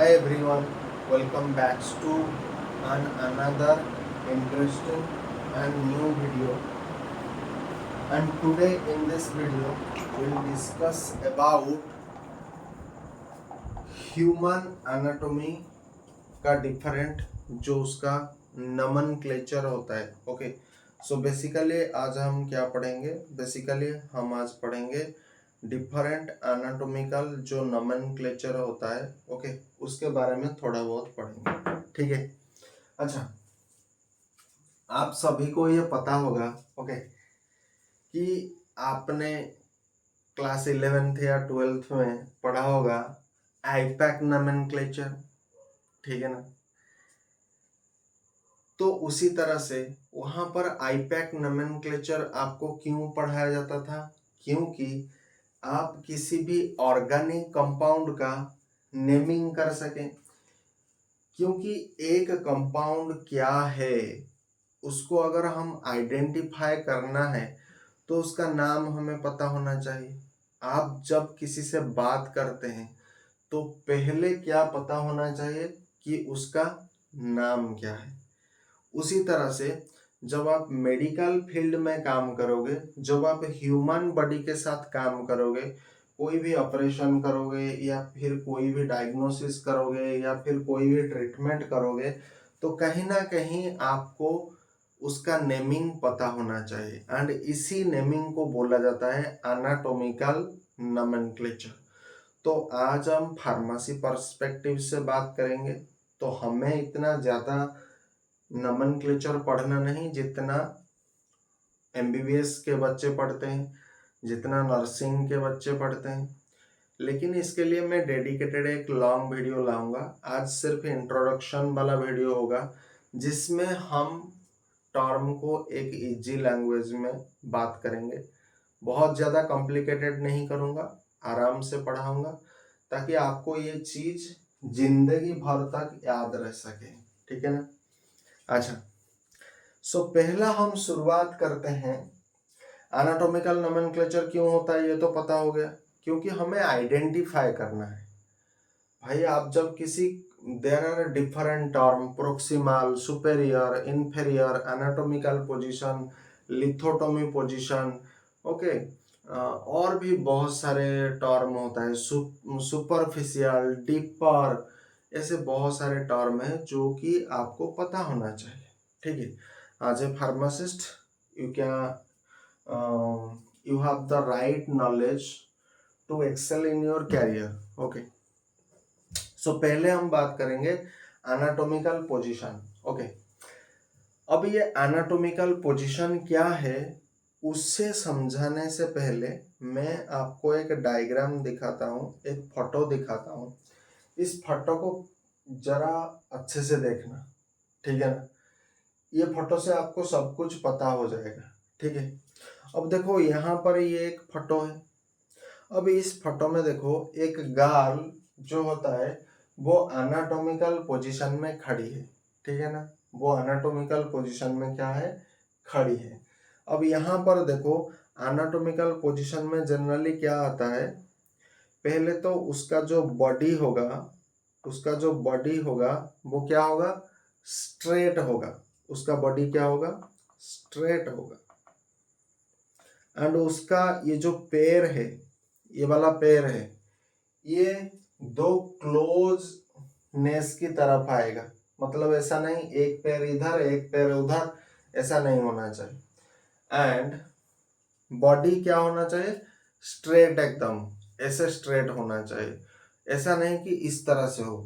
Hi everyone, welcome back to another interesting and new video. And today in this video, we'll discuss about human anatomy का different जो उसका नमनक्लेचर होता है. Okay, so basically आज हम क्या पढ़ेंगे? बेसिकली हम आज पढ़ेंगे डिफरेंट एनाटॉमिकल जो नमनक्लेचर होता है. ओके, उसके बारे में थोड़ा बहुत पढ़ेंगे. ठीक है. अच्छा, आप सभी को ये पता होगा ओके कि आपने क्लास 11th या 12th में पढ़ा होगा आईपैक नमनक्लेचर. ठीक है ना? तो उसी तरह से वहां पर आईपैक नोमेनक्लेचर आपको क्यों पढ़ाया जाता था? क्योंकि आप किसी भी ऑर्गेनिक कंपाउंड का नेमिंग कर सकें. क्योंकि एक कंपाउंड क्या है उसको अगर हम आइडेंटिफाई करना है तो उसका नाम हमें पता होना चाहिए. आप जब किसी से बात करते हैं तो पहले क्या पता होना चाहिए कि उसका नाम क्या है. उसी तरह से जब आप मेडिकल फील्ड में काम करोगे, जब आप ह्यूमन बॉडी के साथ काम करोगे, कोई भी ऑपरेशन करोगे या फिर कोई भी डायग्नोसिस करोगे या फिर कोई भी ट्रीटमेंट करोगे तो कहीं ना कहीं आपको उसका नेमिंग पता होना चाहिए. एंड इसी नेमिंग को बोला जाता है एनाटॉमिकल नोमेनक्लेचर. तो आज हम फार्मेसी पर्सपेक्टिव से बात करेंगे. तो हमें इतना ज़्यादा नोमेनक्लेचर पढ़ना नहीं जितना एमबीबीएस के बच्चे पढ़ते हैं, जितना नर्सिंग के बच्चे पढ़ते हैं. लेकिन इसके लिए मैं डेडिकेटेड एक लॉन्ग वीडियो लाऊंगा. आज सिर्फ इंट्रोडक्शन वाला वीडियो होगा जिसमें हम टर्म को एक इजी लैंग्वेज में बात करेंगे. बहुत ज़्यादा कॉम्प्लिकेटेड नहीं करूँगा, आराम से पढ़ाऊँगा ताकि आपको ये चीज़ जिंदगी भर तक याद रह सके. ठीक है ना? अच्छा, सो पहला हम शुरुआत करते हैं. एनाटॉमिकल नोमेनक्लेचर क्यों होता है ये तो पता हो गया. क्योंकि हमें आइडेंटिफाई करना है. भाई आप जब किसी there are different term, proximal, superior, inferior, anatomical position, lithotomy position, okay, और भी बहुत सारे टर्म होता है, सुपरफिशियल, डीपर, ऐसे बहुत सारे टर्म हैं जो कि आपको पता होना चाहिए. ठीक है. As a pharmacist you can you have the right knowledge to excel in your career. Okay, so पहले हम बात करेंगे anatomical position. Okay, अब ये anatomical position क्या है उससे समझाने से पहले मैं आपको एक डायग्राम दिखाता हूँ, एक फोटो दिखाता हूँ. इस फोटो को जरा अच्छे से देखना. ठीक है ना? ये फोटो से आपको सब कुछ पता हो जाएगा. ठीक है. अब देखो यहाँ पर ये एक फोटो है. अब इस फोटो में देखो एक गर्ल जो होता है वो एनाटॉमिकल पोजीशन में खड़ी है. ठीक है ना? वो एनाटॉमिकल पोजीशन में क्या है? खड़ी है. अब यहाँ पर देखो एनाटॉमिकल पोजीशन में जनरली क्या आता है? पहले तो उसका जो बॉडी होगा, उसका जो बॉडी होगा वो क्या होगा? स्ट्रेट होगा. उसका बॉडी क्या होगा? स्ट्रेट होगा. एंड उसका ये जो पैर है, ये वाला पैर है, ये दो क्लोजनेस की तरफ आएगा. मतलब ऐसा नहीं एक पैर इधर एक पैर उधर, ऐसा नहीं होना चाहिए. एंड बॉडी क्या होना चाहिए? स्ट्रेट, एकदम ऐसे स्ट्रेट होना चाहिए. ऐसा नहीं कि इस तरह से हो,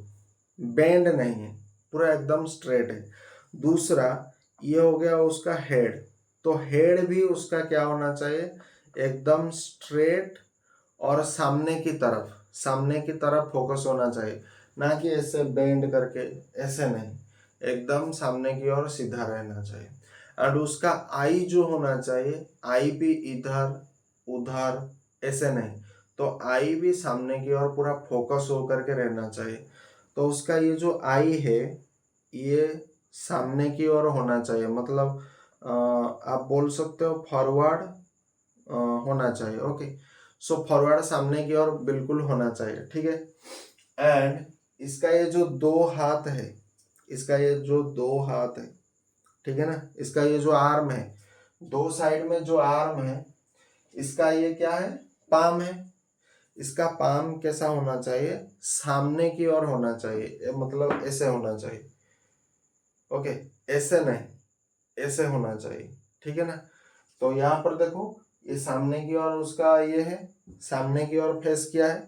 बेंड नहीं है, पूरा एकदम स्ट्रेट है. दूसरा ये हो गया उसका हेड. तो हेड भी उसका क्या होना चाहिए? एकदम स्ट्रेट और सामने की तरफ फोकस होना चाहिए. ना कि ऐसे बेंड करके, ऐसे नहीं, एकदम सामने की ओर सीधा रहना चाहिए. और उसका आई जो होना चाहिए, आई भी इधर उधर ऐसे नहीं, तो आई भी सामने की ओर पूरा फोकस होकर के रहना चाहिए. तो उसका ये जो आई है ये सामने की ओर होना चाहिए. मतलब आप बोल सकते हो फॉरवर्ड होना चाहिए. ओके, सो फॉरवर्ड सामने की ओर बिल्कुल होना चाहिए. ठीक है. एंड इसका ये जो 2 हाथ है, इसका ये जो 2 हाथ है, ठीक है ना, इसका ये जो आर्म है, 2 साइड में जो आर्म है, इसका ये क्या है, पाम है। इसका पाम कैसा होना चाहिए, सामने की ओर होना चाहिए, मतलब ऐसे होना चाहिए। ओके, ऐसे नहीं, ऐसे होना चाहिए, ठीक है ना। तो यहाँ पर देखो, ये सामने की ओर उसका ये है, सामने की ओर फेस किया है,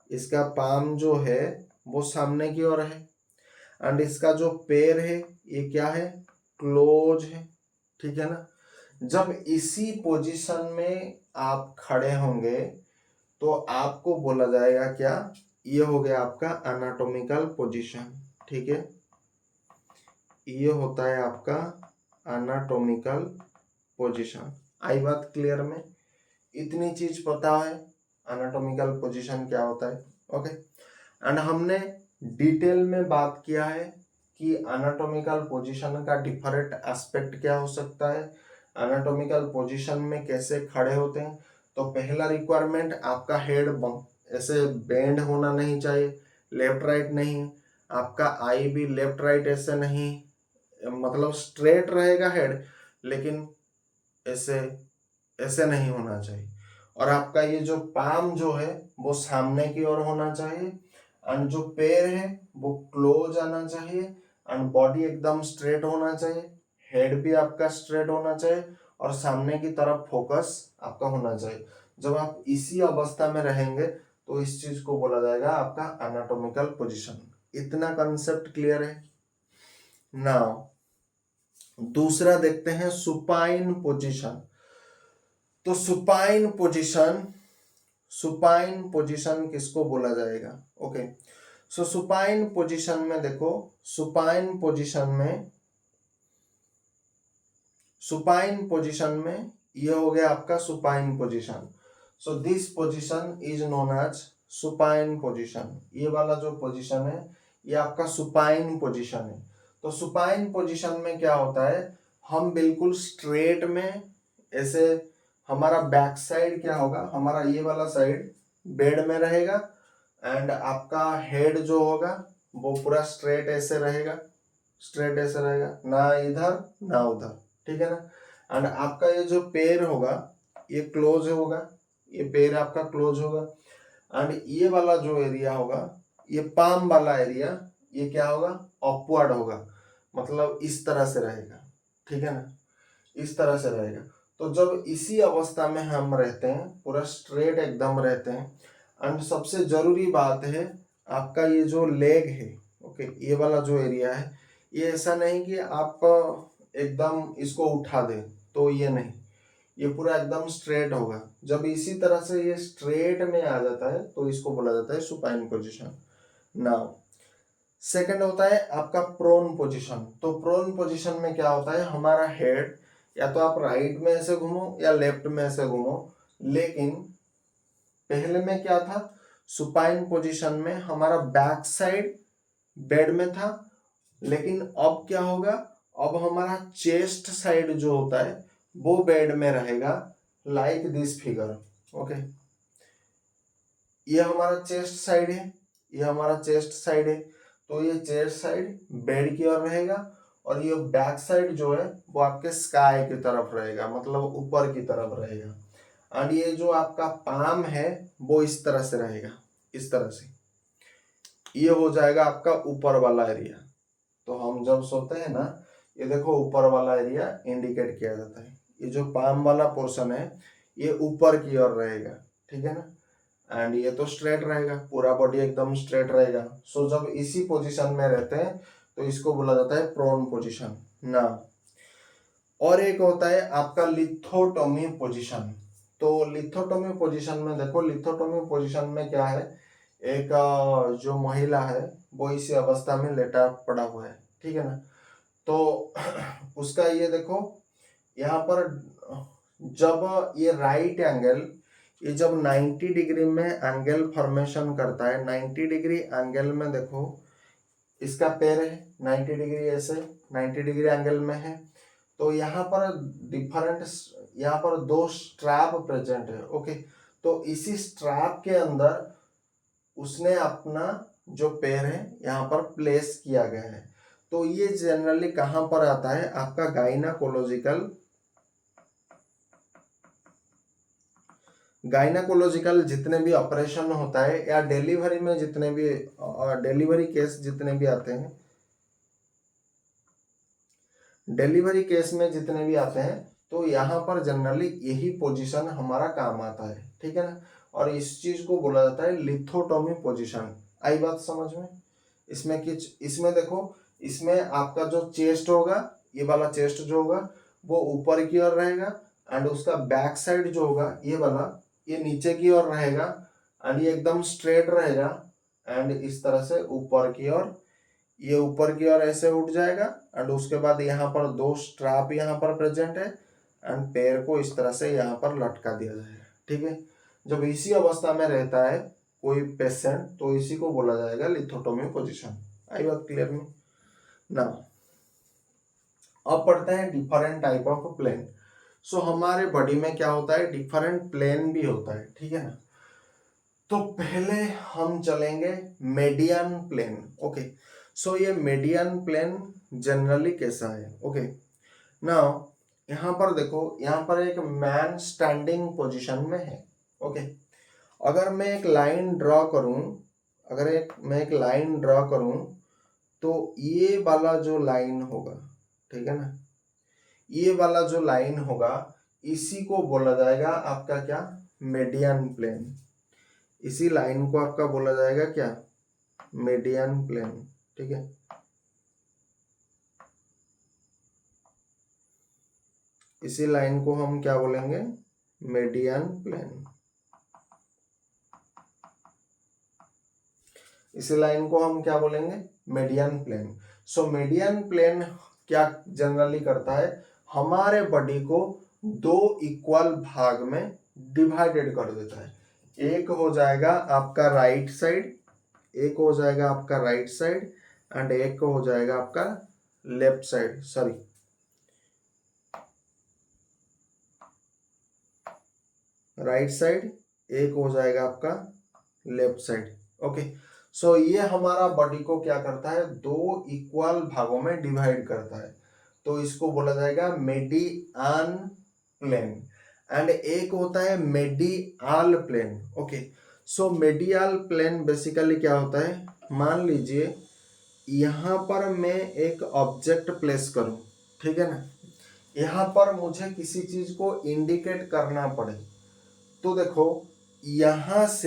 इसका पाम जो है वो सामने की ओर है। एंड इसका जो पैर है ये क्या है, क्लोज है, ठीक है ना। जब इसी पोजीशन में आप खड़े होंगे तो आपको बोला जाएगा क्या, ये हो गया आपका एनाटॉमिकल पोजीशन, ठीक है। ये होता है आपका एनाटॉमिकल पोजीशन। आई बात क्लियर में, इतनी चीज पता है एनाटॉमिकल पोजीशन क्या होता है। ओके, एंड हमने डिटेल में बात किया है कि एनाटॉमिकल पोजीशन का डिफरेंट एस्पेक्ट क्या हो सकता है, एनाटॉमिकल पोजीशन में कैसे खड़े होते हैं। तो पहला रिक्वायरमेंट, आपका हेड ऐसे बेंड होना नहीं चाहिए, लेफ्ट राइट नहीं, आपका आई भी लेफ्ट राइट ऐसे नहीं, मतलब स्ट्रेट रहेगा हेड, लेकिन ऐसे ऐसे नहीं होना चाहिए। और आपका ये जो पाम जो है वो सामने की ओर होना चाहिए, एंड जो पैर है वो क्लोज आना चाहिए, एंड बॉडी एकदम स्ट्रेट होना चाहिए, हेड भी आपका स्ट्रेट होना चाहिए, और सामने की तरफ फोकस आपका होना चाहिए। जब आप इसी अवस्था में रहेंगे तो इस चीज को बोला जाएगा आपका एनाटॉमिकल पोजीशन। इतना कंसेप्ट क्लियर है। नाउ दूसरा देखते हैं सुपाइन पोजीशन। तो सुपाइन पोजीशन किसको बोला जाएगा। ओके, सो सुपाइन पोजीशन में देखो, सुपाइन पोजीशन में ये हो गया आपका supine position. So this position is known as supine position. ये वाला जो पोजीशन है ये आपका सुपाइन पोजीशन है। तो सुपाइन पोजीशन में क्या होता है, हम बिल्कुल स्ट्रेट में ऐसे, हमारा बैक साइड क्या होगा, हमारा ये वाला साइड बेड में रहेगा, एंड आपका हेड जो होगा वो पूरा स्ट्रेट ऐसे रहेगा, स्ट्रेट ऐसे रहेगा, ना इधर ना उधर, ठीक है ना। एंड आपका ये जो पैर होगा ये क्लोज होगा, ये पैर आपका क्लोज होगा, एंड ये वाला जो एरिया होगा, ये पाम वाला एरिया, ये क्या होगा, अपवर्ड होगा, मतलब इस तरह से रहेगा, ठीक है ना, इस तरह से रहेगा। तो जब इसी अवस्था में हम रहते हैं, पूरा स्ट्रेट एकदम रहते हैं, एंड सबसे जरूरी बात है आपका ये जो लेग है, ओके, ये वाला जो एरिया है, ये ऐसा नहीं कि आप एकदम इसको उठा दें, तो ये नहीं, ये पूरा एकदम स्ट्रेट होगा। जब इसी तरह से ये स्ट्रेट में आ जाता है तो इसको बोला जाता है सुपाइन पोजीशन। नाउ सेकंड होता है आपका प्रोन पोजीशन। तो प्रोन पोजीशन में क्या होता है, हमारा हेड या तो आप राइट में ऐसे घूमो या लेफ्ट में ऐसे घूमो, लेकिन पहले में क्या था, सुपाइन पोजीशन में हमारा बैक साइड बेड में था, लेकिन अब क्या होगा, अब हमारा चेस्ट साइड जो होता है वो बेड में रहेगा, लाइक दिस फिगर। ओके, ये हमारा चेस्ट साइड है, ये हमारा चेस्ट साइड है, तो ये चेस्ट साइड बेड की ओर रहेगा, और ये बैक साइड जो है वो आपके स्काई की तरफ रहेगा, मतलब ऊपर की तरफ रहेगा। और ये जो आपका पाम है वो इस तरह से रहेगा, इस तरह से, ये हो जाएगा आपका ऊपर वाला एरिया। तो हम जब सोते हैं ना, ये देखो ऊपर वाला एरिया इंडिकेट किया जाता है, ये जो पाम वाला पोर्शन है ये ऊपर की ओर रहेगा, ठीक है ना, एंड ये तो स्ट्रेट रहेगा, पूरा बॉडी एकदम स्ट्रेट रहेगा। सो जब इसी पोजीशन में रहते हैं तो इसको बोला जाता है प्रोन पोजीशन ना। और एक होता है आपका लिथोटोमी पोजीशन। तो लिथोटोमी पोजीशन में देखो, लिथोटोमी पोजीशन में क्या है, एक जो महिला है वो इसी अवस्था में लेटा पड़ा हुआ है, ठीक है ना। तो उसका ये देखो, यहाँ पर जब ये राइट एंगल, ये जब 90 डिग्री में एंगल फॉर्मेशन करता है, 90 डिग्री एंगल में देखो, इसका पैर है 90 डिग्री ऐसे 90 डिग्री एंगल में है, तो यहाँ पर डिफरेंट, यहाँ पर 2 स्ट्रैप प्रेजेंट है। ओके, तो इसी स्ट्रैप के अंदर उसने अपना जो पैर है यहाँ पर प्लेस किया गया है। तो ये जनरली कहाँ पर आता है, आपका गाइनाकोलॉजिकल जितने भी ऑपरेशन होता है या डिलीवरी में जितने भी डिलीवरी केस जितने भी आते हैं, डिलीवरी केस में जितने भी आते हैं, तो यहाँ पर जनरली यही पोजीशन हमारा काम आता है, ठीक है ना। और इस चीज को बोला जाता है लिथोटोमी पोजीशन। आई बात समझ में? इसमें देखो, इसमें आपका जो चेस्ट होगा, ये वाला चेस्ट जो होगा वो ऊपर की ओर रहेगा, एंड उसका बैक साइड जो होगा ये वाला, ये नीचे की ओर रहेगा, एंड ये एकदम स्ट्रेट रहेगा, एंड इस तरह से ऊपर की ओर, ये ऊपर की ओर ऐसे उठ जाएगा, एंड उसके बाद यहाँ पर 2 स्ट्रैप यहाँ पर प्रेजेंट है, एंड पैर को इस तरह से यहाँ पर लटका दिया जाएगा, ठीक है। जब इसी अवस्था में रहता है कोई पेशेंट, तो इसी को बोला जाएगा लिथोटोमी पोजीशन। आई बात क्लियर में ना? अब पढ़ते हैं डिफरेंट टाइप ऑफ प्लेन। सो हमारे बॉडी में क्या होता है, डिफरेंट प्लेन भी होता है, ठीक है ना। तो पहले हम चलेंगे मेडियन प्लेन। ओके, सो ये मेडियन प्लेन जनरली कैसा है? ओके, नाउ यहाँ पर देखो, यहाँ पर एक मैन स्टैंडिंग पोजीशन में है। ओके, अगर मैं एक लाइन ड्रॉ करूं, मैं एक लाइन ड्रॉ करूं, तो ये वाला जो लाइन होगा, ठीक है ना, ये वाला जो लाइन होगा, इसी को बोला जाएगा आपका क्या, मेडियन प्लेन। इसी लाइन को आपका बोला जाएगा क्या, मेडियन प्लेन, ठीक है। इसी लाइन को हम क्या बोलेंगे, मेडियन प्लेन। इसी लाइन को हम क्या बोलेंगे, मेडियन प्लेन। सो मेडियन प्लेन क्या जनरली करता है, हमारे बॉडी को 2 इक्वल भाग में डिवाइडेड कर देता है। एक हो जाएगा आपका राइट साइड, एक हो जाएगा आपका राइट साइड, एंड एक हो जाएगा आपका left side, sorry right side, एक हो जाएगा आपका लेफ्ट साइड। ओके, सो ये हमारा बॉडी को क्या करता है, 2 इक्वल भागों में डिवाइड करता है। तो इसको बोला जाएगा मेडियन प्लेन, एंड एक होता है मेडियाल प्लेन। ओके, सो मेडियाल प्लेन बेसिकली क्या होता है, मान लीजिए यहाँ पर मैं एक ऑब्जेक्ट प्लेस करूं, ठीक है ना, यहाँ पर मुझे किसी चीज को इंडिकेट करना पड़े, तो देखो यहाँ से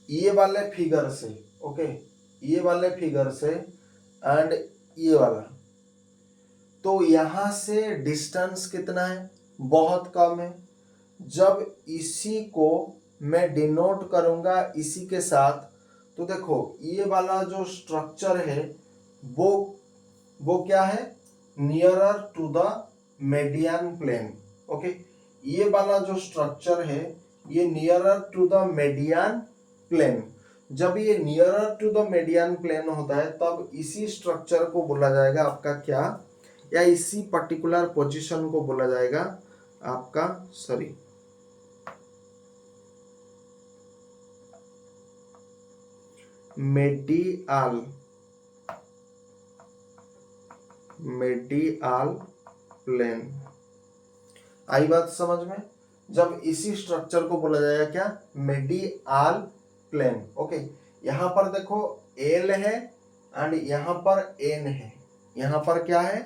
ये वाले फिगर से, ओके, ये वाले फिगर से एंड ये वाला, तो यहाँ से डिस्टेंस कितना है, बहुत कम है। जब इसी को मैं डिनोट करूंगा इसी के साथ, तो देखो ये वाला जो स्ट्रक्चर है वो क्या है, nearer to the median plane. Okay, ये वाला जो स्ट्रक्चर है ये nearer to the median plane. जब ये nearer to the median plane होता है, तब इसी स्ट्रक्चर को बोला जाएगा आपका क्या, या इसी पर्टिकुलर पोजीशन को बोला जाएगा आपका, सॉरी मेडियाल प्लेन। आई बात समझ में? जब इसी स्ट्रक्चर को बोला जाएगा क्या, मेडियाल प्लेन। ओके, यहाँ पर देखो एल है एंड यहाँ पर एन है, यहाँ पर क्या है,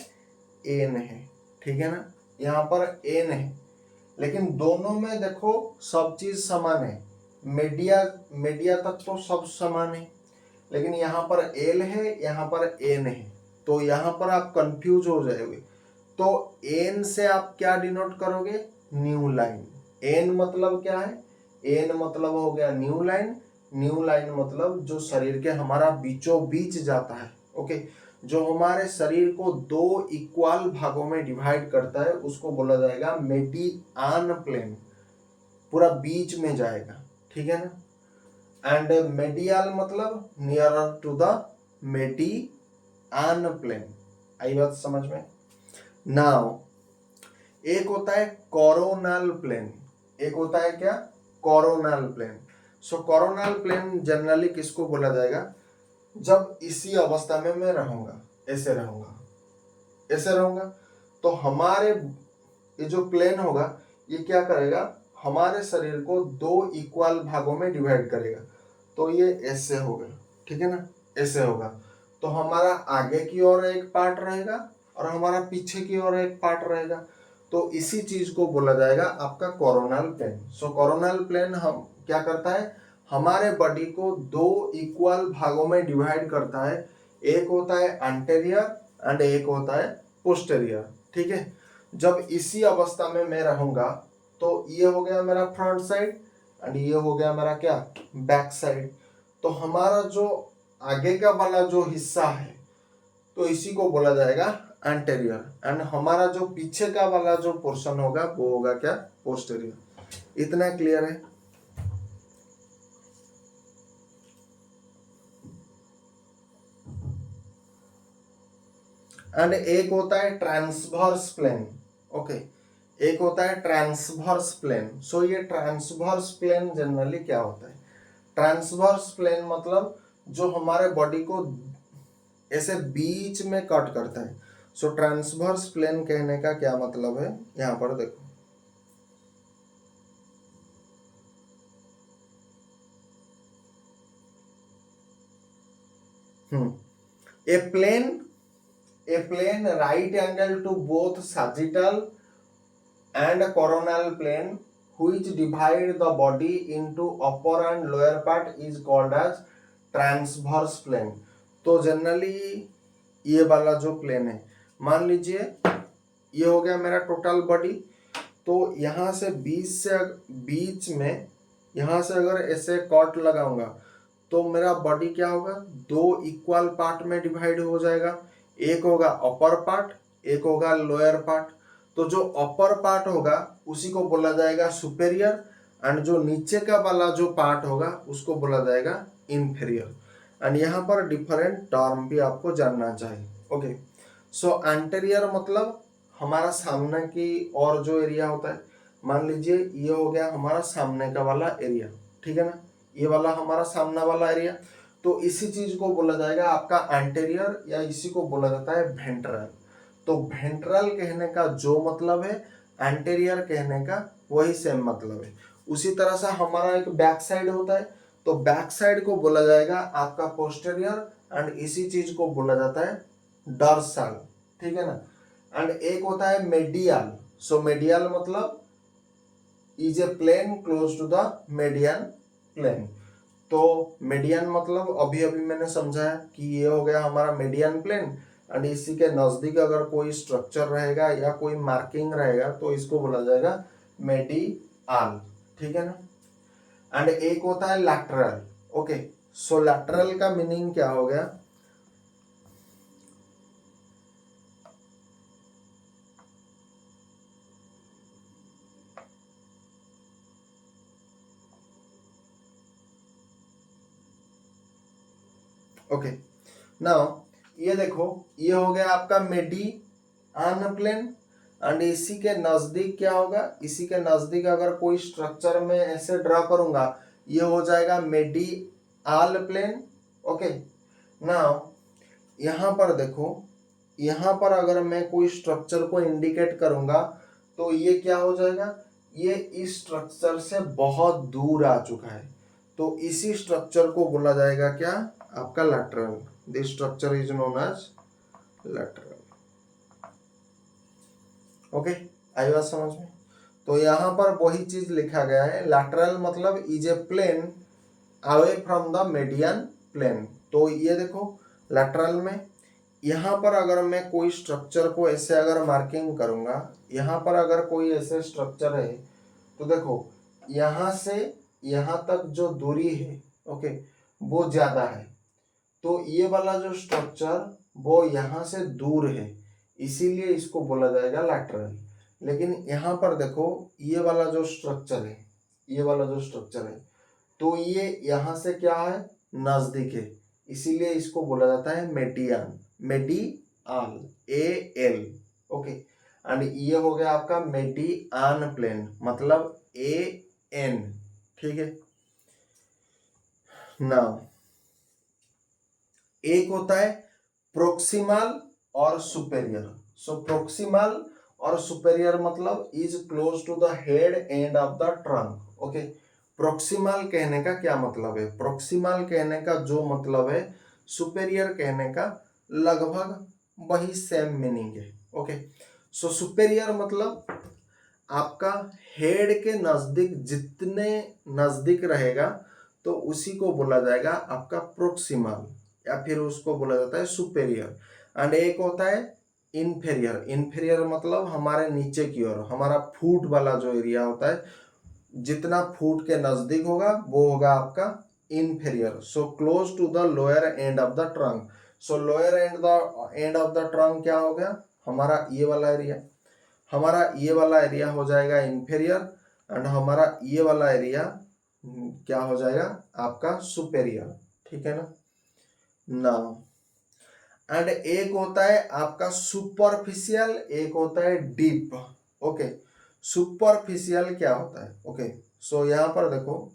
एन है, ठीक है ना, यहाँ पर एन है, लेकिन दोनों में देखो सब चीज समान है, मीडिया तक तो सब समान है, लेकिन यहाँ पर एल है, यहाँ पर एन है, तो यहाँ पर आप कंफ्यूज हो जाओगे। तो एन से आप क्या डिनोट करोगे, न्यू लाइन। एन मतलब क्या है, एन मतलब हो गया न्यू लाइन, न्यू लाइन मतलब जो शरीर के हमारा बीचों बीच जाता है। ओके, जो हमारे शरीर को 2 इक्वल भागों में डिवाइड करता है, उसको बोला जाएगा मेडियन प्लेन, पूरा बीच में जाएगा, ठीक है ना। एंड मेडियल मतलब nearer to the median plane. आई बात समझ में? नाउ एक होता है कोरोनल प्लेन, एक होता है क्या, कोरोनल प्लेन। सो कोरोनल प्लेन जनरली किसको बोला जाएगा, जब इसी अवस्था में मैं रहूंगा, ऐसे रहूंगा, ऐसे रहूंगा, तो हमारे ये जो प्लेन होगा ये क्या करेगा, हमारे शरीर को दो इक्वल भागों में डिवाइड करेगा। तो ये ऐसे होगा, ठीक है ना, ऐसे होगा। तो हमारा आगे की ओर एक पार्ट रहेगा और हमारा पीछे की ओर एक पार्ट रहेगा। तो इसी चीज को बोला जाएगा आपका कोरोनल प्लेन। सो कोरोनल प्लेन हम क्या करता है, हमारे बॉडी को दो इक्वल भागों में डिवाइड करता है। एक होता है एंटेरियर एंड एक होता है पोस्टेरियर, ठीक है। जब इसी अवस्था में मैं रहूंगा तो ये हो गया मेरा फ्रंट साइड एंड ये हो गया मेरा क्या, बैक साइड। तो हमारा जो आगे का वाला जो हिस्सा है तो इसी को बोला जाएगा एंटेरियर एंड हमारा जो पीछे का वाला जो पोर्शन होगा वो होगा क्या, पोस्टेरियर। इतना क्लियर है। एंड एक होता है ट्रांसवर्स प्लेन, ओके, एक होता है ट्रांसवर्स प्लेन। सो ये ट्रांसवर्स प्लेन जनरली क्या होता है, ट्रांसवर्स प्लेन मतलब जो हमारे बॉडी को ऐसे बीच में कट करता है। सो ट्रांसवर्स प्लेन कहने का क्या मतलब है, यहाँ पर देखो, ए plane, a plane right angle to both sagittal and coronal plane which divide the body into upper and lower part is called as transverse plane। तो जनरली ये वाला जो प्लेन है, मान लीजिए ये हो गया मेरा टोटल बॉडी। तो यहाँ से बीच में यहाँ से अगर ऐसे कट लगाऊंगा तो मेरा बॉडी क्या होगा, दो इक्वल पार्ट में डिवाइड हो जाएगा। एक होगा अपर पार्ट, एक होगा लोअर पार्ट। तो जो अपर पार्ट होगा उसी को बोला जाएगा सुपेरियर एंड जो नीचे का वाला जो पार्ट होगा उसको बोला जाएगा इंफीरियर। एंड यहाँ पर डिफरेंट टर्म भी आपको जानना चाहिए, ओके। सो एंटेरियर मतलब हमारा सामने की और जो एरिया होता है, मान लीजिए ये हो गया हमारा सामने का वाला एरिया, ठीक है ना, ये वाला हमारा सामने वाला एरिया। तो इसी चीज को बोला जाएगा आपका एंटेरियर या इसी को बोला जाता है वेंट्रल। तो वेंट्रल कहने का जो मतलब है, एंटेरियर कहने का वही सेम मतलब है। उसी तरह से हमारा एक बैक साइड होता है, तो बैक साइड को बोला जाएगा आपका पोस्टेरियर एंड इसी चीज को बोला जाता है डॉर्सल, ठीक है ना। एंड एक होता है मेडियल। सो मेडियल मतलब is a plane close to the median plane. तो मेडियन मतलब अभी अभी मैंने समझाया कि ये हो गया हमारा मेडियन प्लेन एंड इसी के नजदीक अगर कोई स्ट्रक्चर रहेगा या कोई मार्किंग रहेगा तो इसको बोला जाएगा मेडियाल, ठीक है ना। एंड एक होता है लैटरल, ओके। सो लैटरल का मीनिंग क्या हो गया, ओके नाउ ये देखो, ये हो गया आपका मेडियन प्लेन एंड इसी के नजदीक क्या होगा, इसी के नजदीक अगर कोई स्ट्रक्चर में ऐसे ड्रा करूंगा ये हो जाएगा मेडियाल प्लेन, ओके। नाउ यहाँ पर देखो, यहाँ पर अगर मैं कोई स्ट्रक्चर को इंडिकेट करूंगा तो ये क्या हो जाएगा, ये इस स्ट्रक्चर से बहुत दूर आ चुका है। तो इसी स्ट्रक्चर को बोला जाएगा क्या, आपका lateral. This structure is known as lateral, okay. आई बात समझ में। तो यहाँ पर वही चीज लिखा गया है, लैटरल मतलब is a plane away from the median plane. तो ये देखो लैटरल में यहाँ पर अगर मैं कोई स्ट्रक्चर को ऐसे अगर मार्किंग करूंगा, यहाँ पर अगर कोई ऐसे स्ट्रक्चर है तो देखो यहाँ से यहाँ तक जो दूरी है, ओके, वो ज्यादा है। तो ये वाला जो स्ट्रक्चर वो यहाँ से दूर है, इसीलिए इसको बोला जाएगा लैटरल। लेकिन यहाँ पर देखो ये वाला जो स्ट्रक्चर है, ये वाला जो स्ट्रक्चर है तो ये यहाँ से क्या है, नजदीक है, इसीलिए इसको बोला जाता है median, medial, A L, okay. And ये हो गया आपका मेडियन प्लेन मतलब ए एन, ठीक है। नाउ एक होता है प्रोक्सिमल और सुपेरियर। सो प्रोक्सिमल और सुपेरियर मतलब is close to the head end of the trunk. Okay, proximal कहने का क्या मतलब है? प्रोक्सिमल कहने का जो मतलब है, सुपेरियर कहने का लगभग वही सेम मीनिंग है। ओके, सो सुपेरियर मतलब आपका हेड के नजदीक जितने नजदीक रहेगा तो उसी को बोला जाएगा आपका प्रोक्सिमल, या फिर उसको बोला जाता है सुपेरियर। एंड एक होता है इन्फेरियर। इन्फेरियर मतलब हमारे नीचे की ओर, हमारा फूट वाला जो एरिया होता है, जितना फूट के नजदीक होगा वो होगा आपका inferior. So close to the lower end of the trunk. So lower end of the trunk क्या हो गया? हमारा ये वाला एरिया। हमारा ये वाला एरिया हो जाएगा इन्फेरियर, एंड हमारा ये वाला एरिया क्या हो जाएगा? आपका सुपेरियर। ठीक है ना? नाउ एंड एक होता है आपका सुपरफिशियल, एक होता है डीप। ओके, सुपरफिशियल क्या होता है? ओके, सो यहां पर देखो,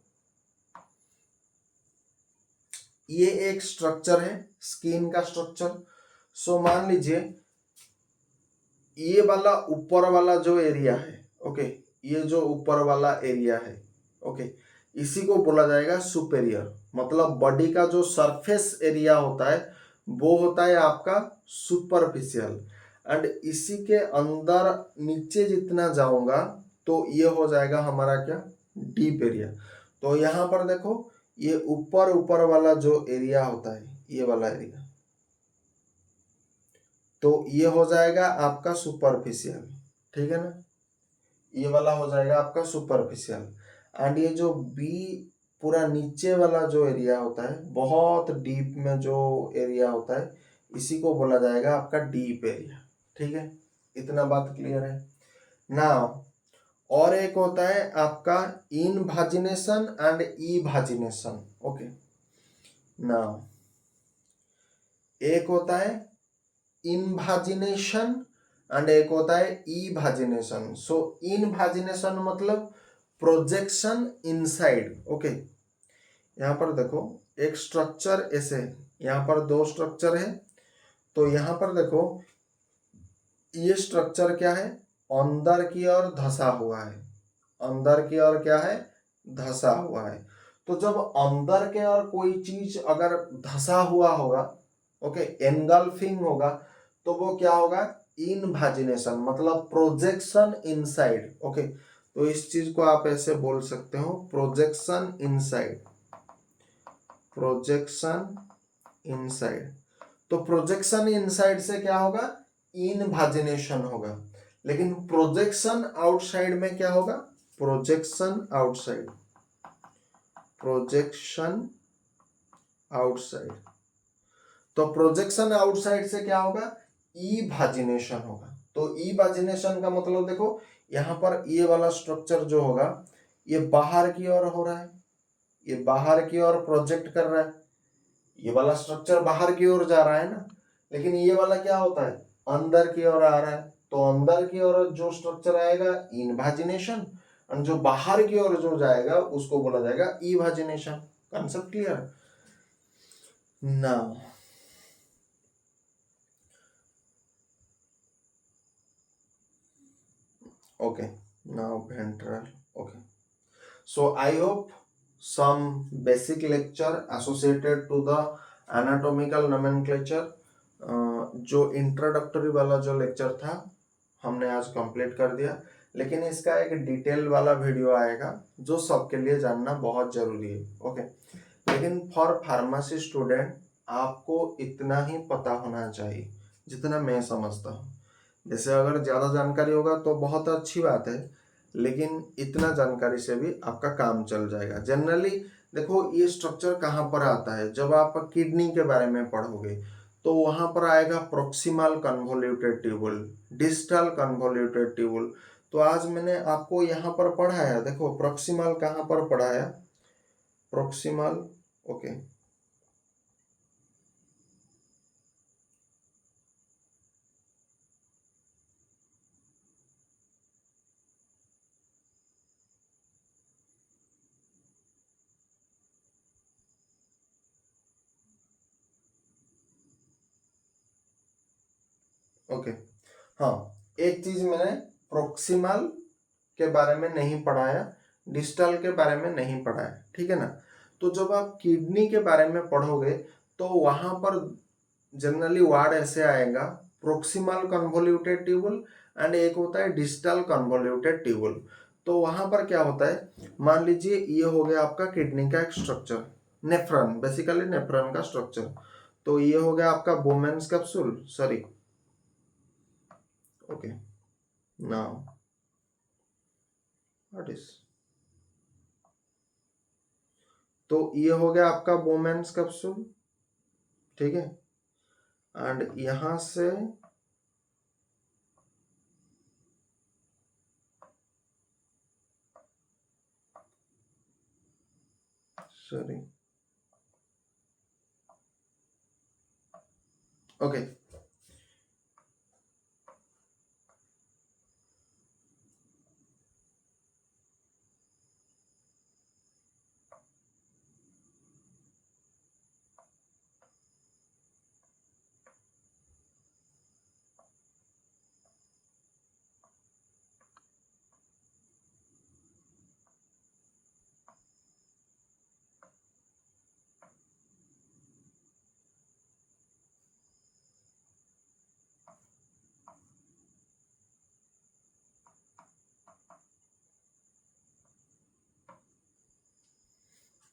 ये एक स्ट्रक्चर है, स्किन का स्ट्रक्चर। सो मान लीजिए ये वाला ऊपर वाला जो एरिया है, ओके, ये जो ऊपर वाला एरिया है, ओके, इसी को बोला जाएगा सुपेरियर। मतलब बॉडी का जो सरफेस एरिया होता है वो होता है आपका सुपरफिशियल, एंड इसी के अंदर नीचे जितना जाऊंगा तो ये हो जाएगा हमारा क्या? Deep area. तो यहाँ पर देखो, ये ऊपर ऊपर वाला जो एरिया होता है, ये वाला एरिया, तो ये हो जाएगा आपका सुपरफिशियल। ठीक है ना? ये वाला हो जाएगा आपका सुपरफिशियल। एंड ये जो बी पूरा नीचे वाला जो एरिया होता है, बहुत डीप में जो एरिया होता है, इसी को बोला जाएगा आपका डीप एरिया। ठीक है, इतना बात क्लियर है ना? और एक होता है आपका इनवाजिनेशन एंड इवाजिनेशन। ओके, ना एक होता है इनवाजिनेशन एंड एक होता है इवाजिनेशन। सो इनवाजिनेशन मतलब प्रोजेक्शन इनसाइड। ओके, यहाँ पर देखो एक स्ट्रक्चर ऐसे, यहाँ पर दो स्ट्रक्चर है, तो यहाँ पर देखो ये स्ट्रक्चर क्या है? अंदर की ओर धसा हुआ है। अंदर की ओर क्या है? धसा हुआ है। तो जब अंदर के ओर कोई चीज अगर धसा हुआ होगा, ओके, एनगल्फिंग होगा, तो वो क्या होगा? इनवाजिनेशन मतलब प्रोजेक्शन इनसाइड। ओके, तो इस चीज को आप ऐसे बोल सकते हो, प्रोजेक्शन इनसाइड। Projection inside. तो प्रोजेक्शन इनसाइड से क्या होगा? इनवाजिनेशन होगा। लेकिन प्रोजेक्शन आउटसाइड में क्या होगा? Projection outside. Projection outside. तो प्रोजेक्शन आउटसाइड से क्या होगा? इवाजिनेशन होगा। तो इवाजिनेशन का मतलब देखो, यहां पर ये वाला स्ट्रक्चर जो होगा ये बाहर की ओर हो रहा है, ये बाहर की ओर प्रोजेक्ट कर रहा है, ये वाला स्ट्रक्चर बाहर की ओर जा रहा है ना, लेकिन ये वाला क्या होता है? अंदर की ओर आ रहा है। तो अंदर की ओर जो स्ट्रक्चर आएगा इनवाजिनेशन, और जो बाहर की ओर जो जाएगा उसको बोला जाएगा invagination. Concept clear? Now okay, now ventral. Okay, so I hope some basic lecture associated to the anatomical nomenclature, जो इंट्रोडक्टरी वाला जो लेक्चर था हमने आज कंप्लीट कर दिया। लेकिन इसका एक डिटेल वाला वीडियो आएगा जो सबके लिए जानना बहुत जरूरी है। ओके, लेकिन फॉर फार्मेसी स्टूडेंट आपको इतना ही पता होना चाहिए जितना मैं समझता हूँ। जैसे अगर ज़्यादा जानकारी होगा तो बहुत अच्छी बात है, लेकिन इतना जानकारी से भी आपका काम चल जाएगा। जनरली देखो ये स्ट्रक्चर कहाँ पर आता है, जब आप किडनी के बारे में पढ़ोगे तो वहाँ पर आएगा proximal convoluted tubule, distal convoluted tubule. तो आज मैंने आपको यहाँ पर पढ़ाया, देखो प्रोक्सिमल कहाँ पर पढ़ाया? Proximal, okay, okay. हाँ, एक चीज मैंने प्रोक्सिमल के बारे में नहीं पढ़ाया, डिस्टल के बारे में नहीं पढ़ाया, ठीक है ना। तो जब आप किडनी के बारे में पढ़ोगे तो वहां पर जनरली वर्ड ऐसे आएगा, प्रोक्सिमल कन्वोल्यूटेड ट्यूबुल एंड एक होता है डिस्टल कन्वोल्यूटेड ट्यूबुल। तो वहां पर क्या होता है, मान लीजिए ये हो गया आपका किडनी का एक स्ट्रक्चर, नेफ्रॉन, बेसिकली नेफ्रॉन का स्ट्रक्चर। तो ये हो गया आपका Bowman's capsule, sorry, okay, now what is, तो ये हो गया आपका बोमेन्स कैप्सूल, ठीक है। एंड यहां से sorry, okay,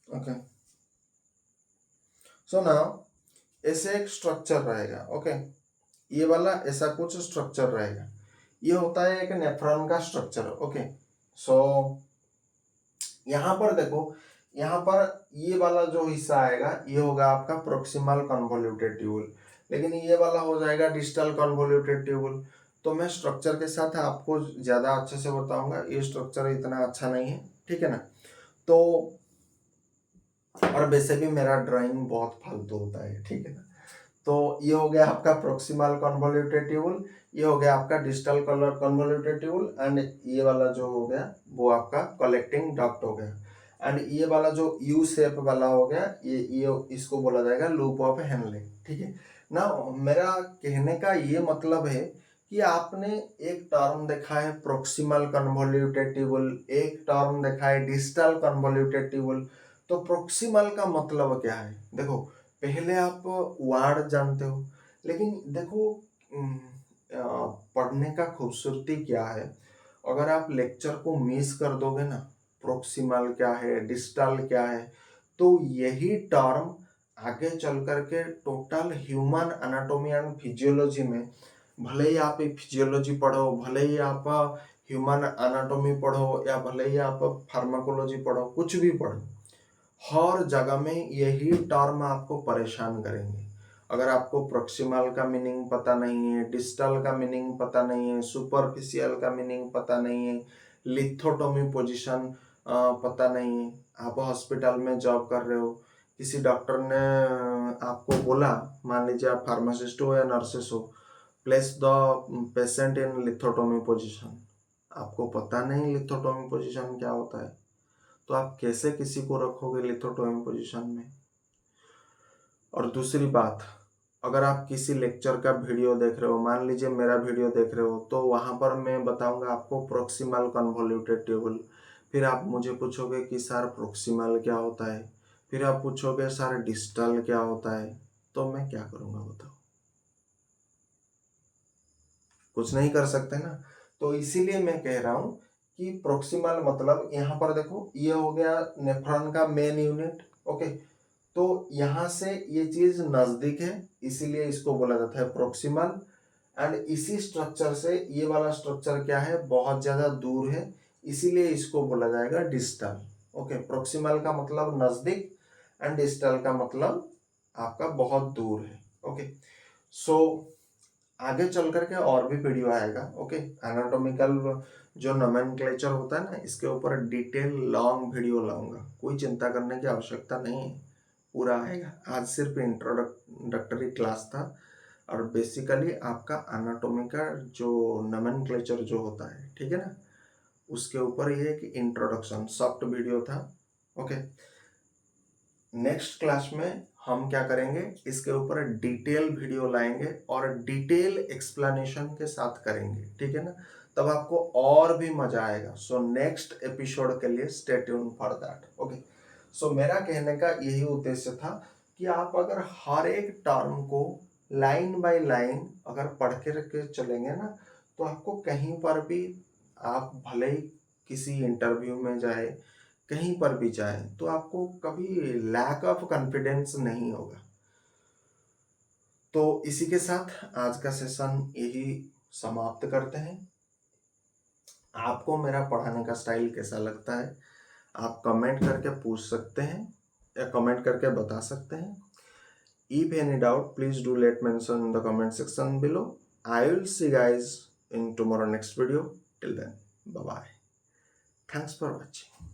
okay. So now ऐसे एक स्ट्रक्चर रहेगा, ओके, ये वाला ऐसा कुछ स्ट्रक्चर रहेगा। ये होता है एक नेफ्रॉन का स्ट्रक्चर, ओके। सो यहाँ पर देखो, यहाँ पर ये वाला जो हिस्सा आएगा ये होगा आपका प्रोक्सिमल कन्वोल्यूटेड ट्यूबुल, लेकिन ये वाला हो जाएगा डिस्टल कन्वोल्यूटेड ट्यूबुल। तो मैं स्ट्रक्चर के साथ आपको ज्यादा अच्छे से बताऊंगा, ये स्ट्रक्चर इतना अच्छा नहीं है, ठीक है ना। तो और वैसे भी मेरा ड्राइंग बहुत फालतू होता है, ठीक है ना। तो ये हो गया आपका प्रोक्सिमल कन्वोल्यूटेड ट्यूबुल, ये हो गया आपका distal colour convoluted tubule, and ये वाला जो हो गया वो आपका कलेक्टिंग डक्ट हो गया। एंड ये वाला जो यू शेप वाला हो गया, ये इसको बोला जाएगा लूप ऑफ हेनले, ठीक है ना। मेरा कहने का ये मतलब है कि आपने एक टर्म देखा है प्रोक्सिमल कन्वोल्यूटेड ट्यूबुल, एक टर्म देखा है डिस्टल कन्वोल्यूटेड ट्यूबुल। तो प्रोक्सिमल का मतलब क्या है, देखो पहले आप वर्ड जानते हो, लेकिन देखो पढ़ने का खूबसूरती क्या है, अगर आप लेक्चर को मिस कर दोगे ना, प्रोक्सिमल क्या है डिस्टल क्या है, तो यही टर्म आगे चल करके total human anatomy and physiology में, भले ही आप फिजियोलॉजी पढ़ो, भले ही आप ह्यूमन एनाटॉमी पढ़ो, या भले ही आप फार्माकोलॉजी पढ़ो, कुछ भी पढ़ो, हर जगह में यही टर्म आपको परेशान करेंगे। अगर आपको प्रोक्सिमल का मीनिंग पता नहीं है, डिस्टल का मीनिंग पता नहीं है, सुपरफिशियल का मीनिंग पता नहीं है, लिथोटोमी पोजीशन पता नहीं है, आप हॉस्पिटल में जॉब कर रहे हो, किसी डॉक्टर ने आपको बोला, मान लीजिए आप फार्मासिस्ट हो या नर्सेस हो, place the patient in lithotomy position, आपको पता नहीं लिथोटोमी पोजीशन क्या होता है, तो आप कैसे किसी को रखोगे लिथोटोमी पोजीशन में। और दूसरी बात, अगर आप किसी लेक्चर का वीडियो देख रहे हो, मान लीजिए मेरा वीडियो देख रहे हो, तो वहां पर मैं बताऊंगा आपको प्रोक्सिमल कन्वोल्यूटेड ट्यूबुल, फिर आप मुझे पूछोगे कि सर प्रोक्सिमल क्या होता है, फिर आप पूछोगे सर डिस्टल क्या होता है, तो मैं क्या करूंगा बताओ, कुछ नहीं कर सकते ना। तो इसीलिए मैं कह रहा हूं कि प्रोक्सिमल मतलब, यहाँ पर देखो ये हो गया नेफ्रॉन का मेन यूनिट, ओके। तो यहां से ये चीज नजदीक है, इसीलिए इसको बोला जाता है प्रोक्सिमल। एंड इसी स्ट्रक्चर से ये वाला स्ट्रक्चर क्या है, बहुत ज्यादा दूर है, इसीलिए इसको बोला जाएगा डिस्टल, ओके। प्रोक्सिमल का मतलब नजदीक एंड डिस्टल का मतलब आपका बहुत दूर है, ओके। सो आगे चल करके और भी वीडियो आएगा, ओके। एनाटॉमिकल जो नोमेनक्लेचर होता है ना, इसके ऊपर डिटेल लॉन्ग वीडियो लाऊंगा, कोई चिंता करने की आवश्यकता नहीं है, पूरा आएगा। आज सिर्फ इंट्रोडक्टरी क्लास था, और बेसिकली आपका एनाटॉमी का जो नोमेनक्लेचर जो होता है, ठीक है ना, उसके ऊपर ये एक इंट्रोडक्शन सॉफ्ट वीडियो था, ओके। नेक्स्ट क्लास में हम क्या करेंगे, इसके ऊपर डिटेल वीडियो लाएंगे और डिटेल एक्सप्लेनेशन के साथ करेंगे, ठीक है ना। तब आपको और भी मजा आएगा। सो नेक्स्ट एपिसोड के लिए stay tune for that. Okay, so मेरा कहने का यही उद्देश्य था कि आप अगर हर एक टर्म को लाइन बाय लाइन अगर पढ़ के रख के चलेंगे ना, तो आपको कहीं पर भी, आप भले ही किसी इंटरव्यू में जाए, कहीं पर भी जाए, तो आपको कभी लैक ऑफ कॉन्फिडेंस नहीं होगा। तो इसी के साथ आज का सेशन यही समाप्त करते हैं। आपको मेरा पढ़ाने का स्टाइल कैसा लगता है, आप कमेंट करके पूछ सकते हैं या कमेंट करके बता सकते हैं। If any doubt, please do let mention in the comment section below. I will see you guys in tomorrow next video. Till then, bye bye. Thanks for watching.